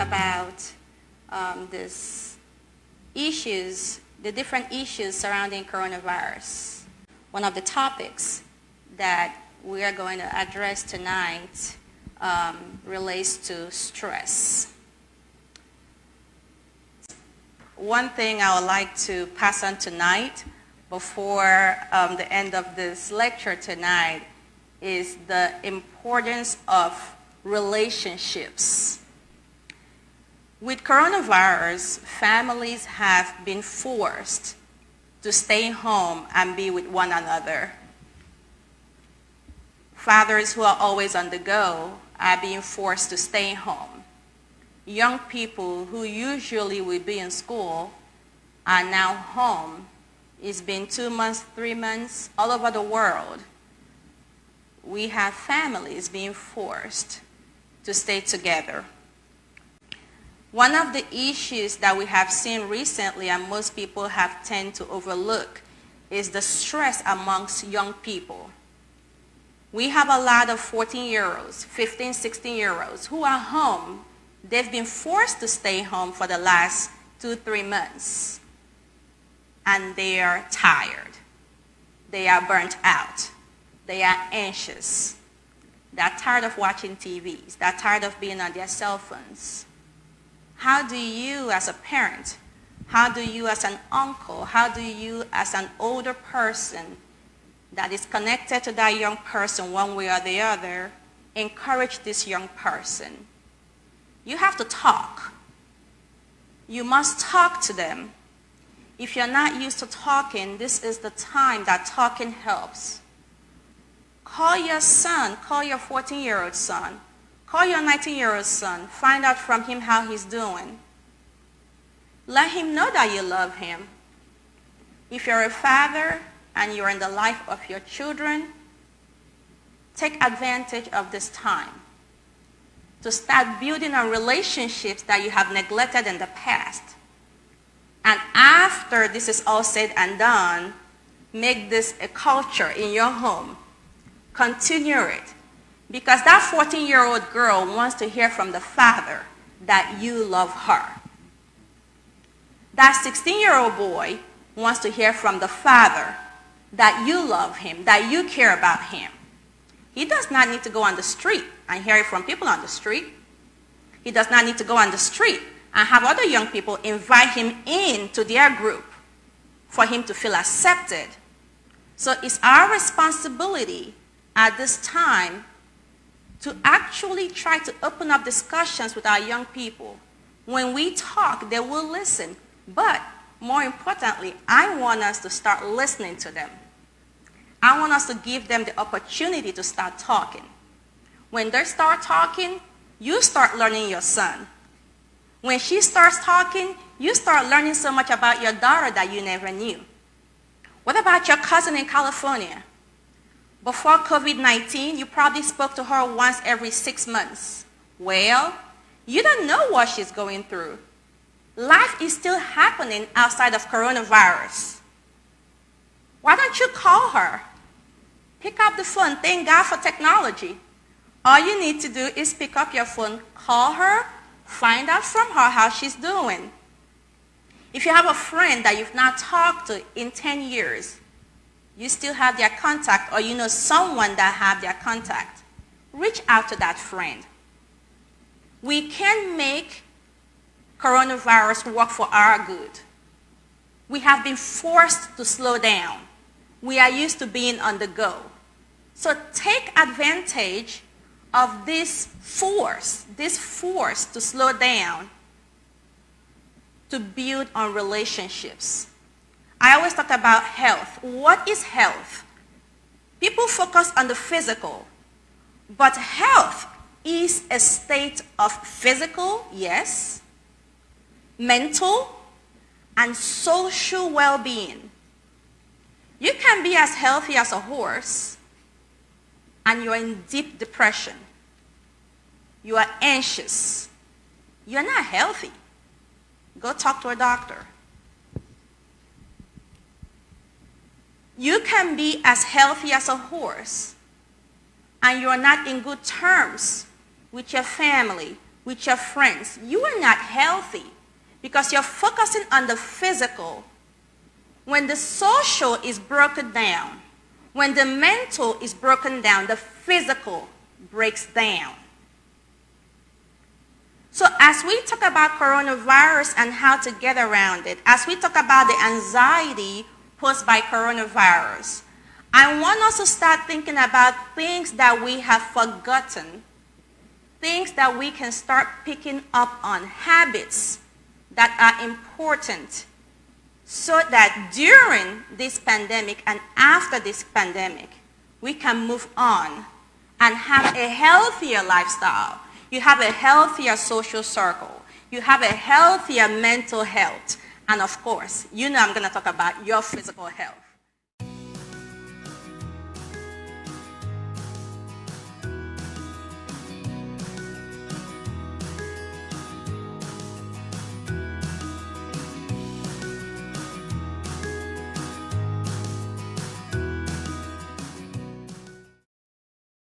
about these issues, the different issues surrounding coronavirus. One of the topics that we are going to address tonight relates to stress. One thing I would like to pass on tonight before the end of this lecture tonight is the importance of relationships. With coronavirus, families have been forced to stay home and be with one another. Fathers who are always on the go are being forced to stay home. Young people who usually would be in school are now home. It's been 2 months, 3 months, all over the world. We have families being forced to stay together. One of the issues that we have seen recently and most people have tend to overlook is the stress amongst young people. We have a lot of 14-year-olds, 15, 16-year-olds who are home. They've been forced to stay home for the last 2-3 months. And they are tired. They are burnt out. They are anxious. They're tired of watching TVs. They're tired of being on their cell phones. How do you as a parent, how do you as an uncle, how do you as an older person that is connected to that young person one way or the other, encourage this young person? You have to talk. You must talk to them. If you're not used to talking, this is the time that talking helps. Call your son, call your 14-year-old son, call your 19-year-old son, find out from him how he's doing. Let him know that you love him. If you're a father and you're in the life of your children, take advantage of this time to start building on relationships that you have neglected in the past. And after this is all said and done, make this a culture in your home. Continue it. Because that 14-year-old girl wants to hear from the father that you love her. That 16-year-old boy wants to hear from the father that you love him, that you care about him. He does not need to go on the street and hear it from people on the street. He does not need to go on the street and have other young people invite him into their group for him to feel accepted. So it's our responsibility at this time to actually try to open up discussions with our young people. When we talk, they will listen. But more importantly, I want us to start listening to them. I want us to give them the opportunity to start talking. When they start talking, you start learning your son. When she starts talking, you start learning so much about your daughter that you never knew. What about your cousin in California? Before COVID-19, you probably spoke to her once every 6 months. Well, you don't know what she's going through. Life is still happening outside of coronavirus. Why don't you call her? Pick up the phone. Thank God for technology. All you need to do is pick up your phone, call her, find out from her how she's doing. If you have a friend that you've not talked to in 10 years, you still have their contact, or you know someone that have their contact, reach out to that friend. We can make coronavirus work for our good. We have been forced to slow down. We are used to being on the go. So take advantage of this force to slow down, to build on relationships. I always talk about health. What is health? People focus on the physical, but health is a state of physical, yes, mental, and social well-being. You can be as healthy as a horse, and you're in deep depression. You are anxious. You're not healthy. Go talk to a doctor. You can be as healthy as a horse, and you're not in good terms with your family, with your friends, you are not healthy because you're focusing on the physical. When the social is broken down, when the mental is broken down, the physical breaks down. So as we talk about coronavirus and how to get around it, as we talk about the anxiety posed by coronavirus, I want us to start thinking about things that we have forgotten, things that we can start picking up on, habits that are important, so that during this pandemic and after this pandemic, we can move on and have a healthier lifestyle. You have a healthier social circle. You have a healthier mental health. And of course, you know I'm going to talk about your physical health.